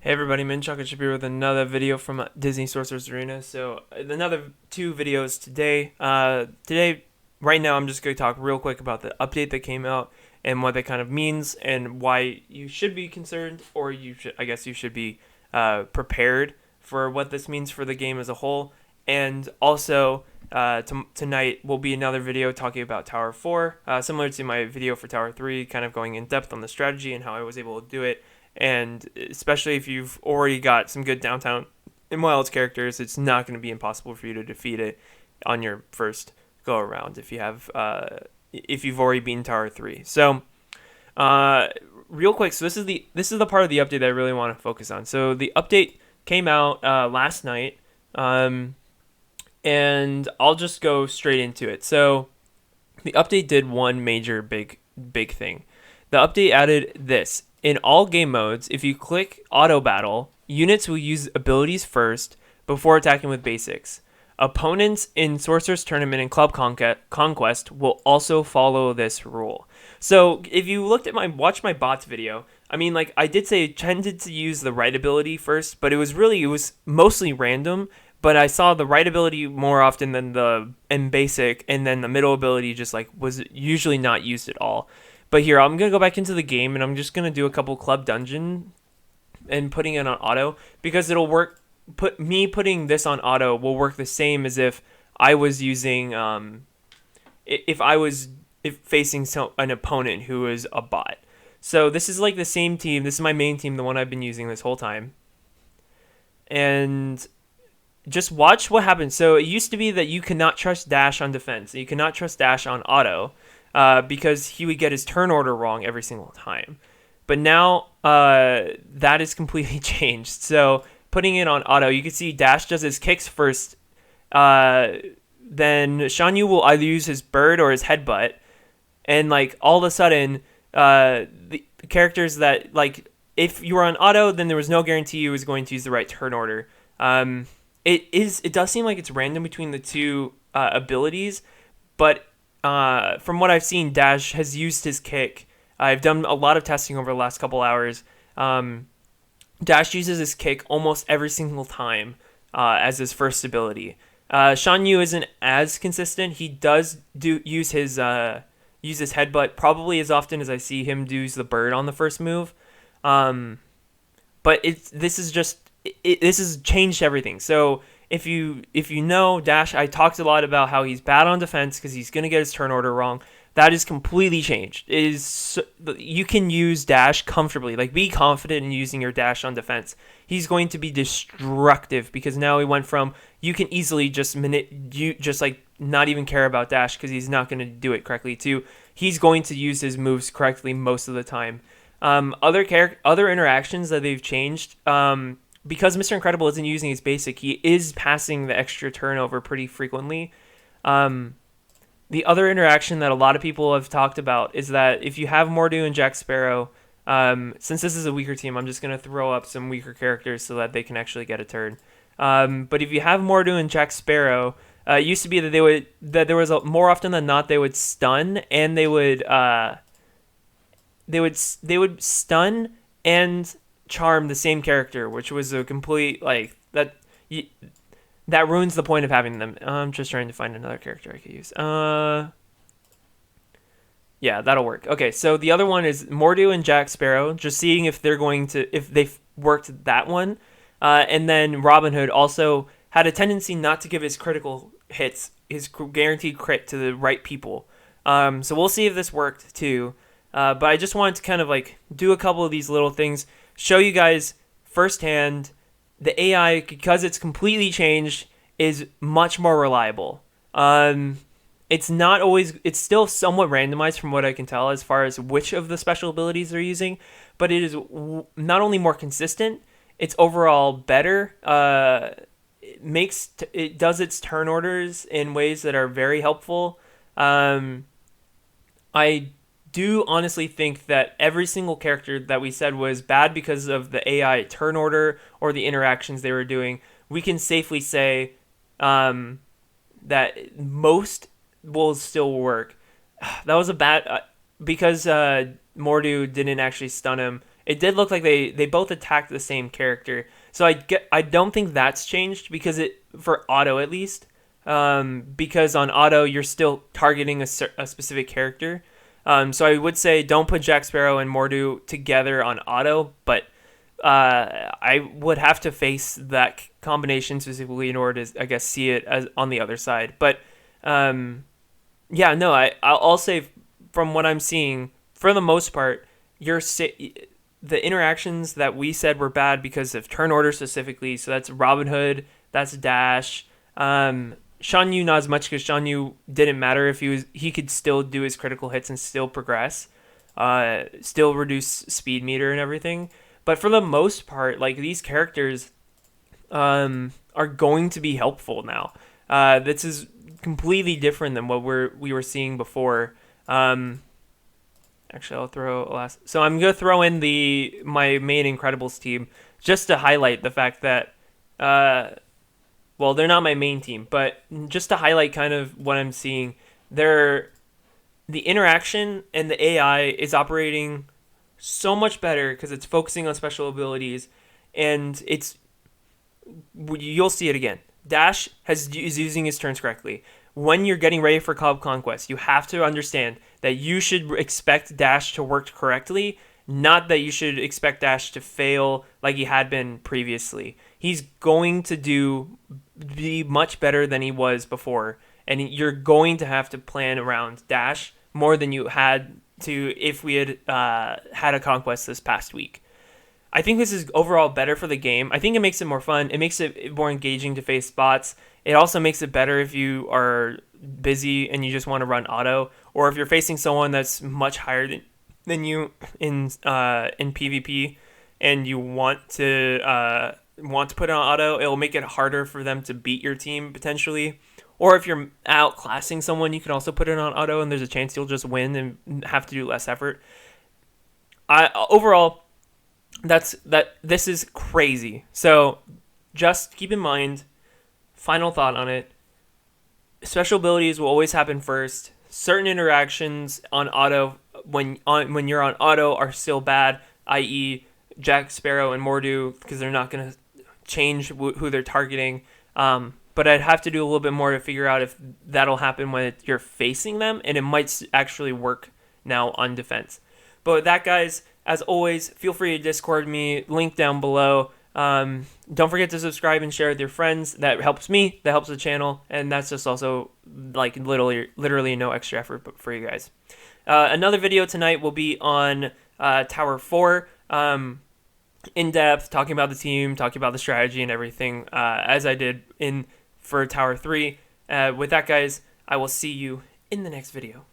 Hey everybody, Min Chocolate Chip here with another video from Disney Sorcerer's Arena. So another two videos today. Right now, I'm just going to talk real quick about the update that came out and what that kind of means and why you should be concerned, or I guess you should be prepared for what this means for the game as a whole. And also, tonight will be another video talking about Tower 4, similar to my video for Tower 3, kind of going in depth on the strategy and how I was able to do it, and especially if you've already got some good downtown and wilds characters, it's not going to be impossible for you to defeat it on your first go around if you've already beaten Tower 3. So uh, real quick, so this is the part of the update that I really want to focus on. So the update came out last night, um, and I'll just go straight into it. So the update did one major big thing. The update added this. In all game modes, if you click auto battle, units will use abilities first before attacking with basics. Opponents in Sorcerer's Tournament and Club Conquest will also follow this rule. So if you watch my bots video, I mean, like I did say, it tended to use the right ability first, but it was mostly random. But I saw the right ability more often than the in basic, and then the middle ability just like was usually not used at all. But here, I'm gonna go back into the game, and I'm just gonna do a couple club dungeon and putting it on auto because it'll work. Putting this on auto will work the same as if I was using if I was facing an opponent who is a bot. So this is like the same team. This is my main team, the one I've been using this whole time, and just watch what happens. So it used to be that you cannot trust Dash on defense. You cannot trust Dash on auto because he would get his turn order wrong every single time. But now that is completely changed. So putting it on auto, you can see Dash does his kicks first. Then Shanyu will either use his bird or his headbutt. And like all of a sudden, the characters that like if you were on auto, then there was no guarantee you was going to use the right turn order. It does seem like it's random between the two abilities, but from what I've seen, Dash has used his kick. I've done a lot of testing over the last couple hours. Dash uses his kick almost every single time as his first ability. Shan Yu isn't as consistent. He does use his headbutt probably as often as I see him use the bird on the first move. But this has changed everything. So if you know Dash, I talked a lot about how he's bad on defense because he's gonna get his turn order wrong. That is completely changed. You can use Dash comfortably. Like be confident in using your Dash on defense. He's going to be destructive because now he went from you can easily just like not even care about Dash because he's not going to do it correctly to he's going to use his moves correctly most of the time. Other interactions that they've changed. Because Mr. Incredible isn't using his basic, he is passing the extra turnover pretty frequently. The other interaction that a lot of people have talked about is that if you have Mordu and Jack Sparrow, since this is a weaker team, I'm just going to throw up some weaker characters so that they can actually get a turn. But if you have Mordu and Jack Sparrow, it used to be that there was more often than not they would stun and they would stun and charm the same character, which was a complete like that. That ruins the point of having them. I'm just trying to find another character I could use. Yeah, that'll work. Okay, so the other one is Mordu and Jack Sparrow. Just seeing if they've worked that one, and then Robin Hood also had a tendency not to give his critical hits, his guaranteed crit to the right people. So we'll see if this worked too. But I just wanted to kind of like do a couple of these little things, show you guys firsthand the AI, because it's completely changed, is much more reliable. It's still somewhat randomized from what I can tell as far as which of the special abilities they're using, but it is not only more consistent, it's overall better. It does its turn orders in ways that are very helpful. I do honestly think that every single character that we said was bad because of the AI turn order or the interactions they were doing, we can safely say that most will still work. That was a bad because Mordu didn't actually stun him. it did look like they both attacked the same character. So I don't think that's changed because it for auto at least. Because on auto you're still targeting a specific character. So I would say don't put Jack Sparrow and Mordu together on auto, but I would have to face that combination specifically in order to, I guess, see it as on the other side. But yeah, no, I'll say from what I'm seeing, for the most part, the interactions that we said were bad because of turn order specifically. So that's Robin Hood, that's Dash. Shan Yu not as much because Shan Yu didn't matter if he could still do his critical hits and still progress, still reduce speed meter and everything. But for the most part, like these characters are going to be helpful now. This is completely different than what we were seeing before. Actually, I'll throw last. So I'm gonna throw in my main Incredibles team just to highlight the fact that well, they're not my main team, but just to highlight kind of what I'm seeing, the interaction and the AI is operating so much better because it's focusing on special abilities, and you'll see it again. Dash is using his turns correctly. When you're getting ready for Club Conquest, you have to understand that you should expect Dash to work correctly, not that you should expect Dash to fail like he had been previously. He's going to be much better than he was before, and you're going to have to plan around Dash more than you had to if we had had a Conquest this past week. I think this is overall better for the game. I think it makes it more fun. It makes it more engaging to face bots. It also makes it better if you are busy and you just want to run auto, or if you're facing someone that's much higher than you in PvP and you want to put it on auto. It'll make it harder for them to beat your team potentially. Or if you're outclassing someone, you can also put it on auto, and there's a chance you'll just win and have to do less effort. Overall, this is crazy. So just keep in mind, final thought on it, special abilities will always happen first. Certain interactions on auto when you're on auto are still bad, i.e. Jack Sparrow and Mordu, because they're not going to change who they're targeting. But I'd have to do a little bit more to figure out if that'll happen when you're facing them, and it might actually work now on defense. But with that, guys, as always, feel free to Discord me, link down below. Don't forget to subscribe and share with your friends. That helps me, that helps the channel, and that's just also like literally no extra effort for you guys. Another video tonight will be on Tower 4, in depth, talking about the team, talking about the strategy and everything, as I did for Tower 3. With that, guys, I will see you in the next video.